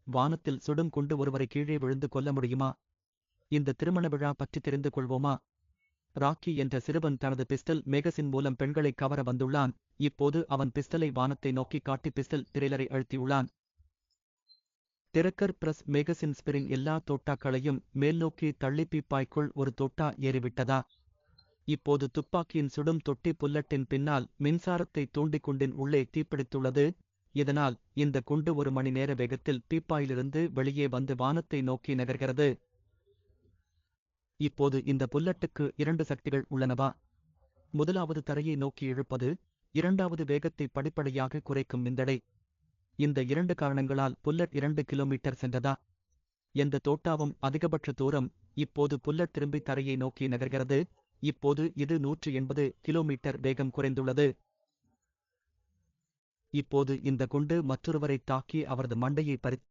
வானத்தில் சுடும் குண்டு ஒருவரை கீழே விழுந்து கொல்ல முடியுமா? இந்த திருமண விழா பற்றி தெரிந்து கொள்வோமா? ராக்கி என்ற சிறுவன் தனது பிஸ்டல் மேகசின் மூலம் பெண்களை கவர வந்துள்ளான். இப்போது அவன் பிஸ்டலை வானத்தை நோக்கி காட்டி பிஸ்டல் திரைலரை அழுத்தியுள்ளான். டிரக்கர் பிரஸ் மேகசின் ஸ்பிரிங் எல்லா தோட்டாக்களையும் மேல்நோக்கி தள்ளி பீப்பாய்க்குள் ஒரு தோட்டா ஏறிவிட்டதா? இப்போது துப்பாக்கியின் சுடும் தொட்டி புல்லட்டின் பின்னால் மின்சாரத்தை தூண்டிக் குண்டின் உள்ளே தீப்பிடித்துள்ளது. இதனால் இந்த குண்டு 1 மணி நேர வேகத்தில் பீப்பாயிலிருந்து வெளியே வந்து வானத்தை நோக்கி நகர்கிறது. இப்போது இந்த புல்லட்டுக்கு 2 சக்திகள் உள்ளனவா? முதலாவது தரையை நோக்கி இழுப்பது, இரண்டாவது வேகத்தை படிப்படியாக குறைக்கும் மிந்தடை. இந்த 2 காரணங்களால் புல்லட் 2 கிலோமீட்டர் சென்றதா? எந்த தோட்டாவும் அதிகபட்ச தூரம். இப்போது புல்லட் திரும்பி தரையை நோக்கி நகர்கிறது. இப்போது இது 180 கிலோமீட்டர் வேகம் குறைந்துள்ளது. இப்போது இந்த குண்டு மற்றொருவரை தாக்கி அவரது மண்டையை பறித்து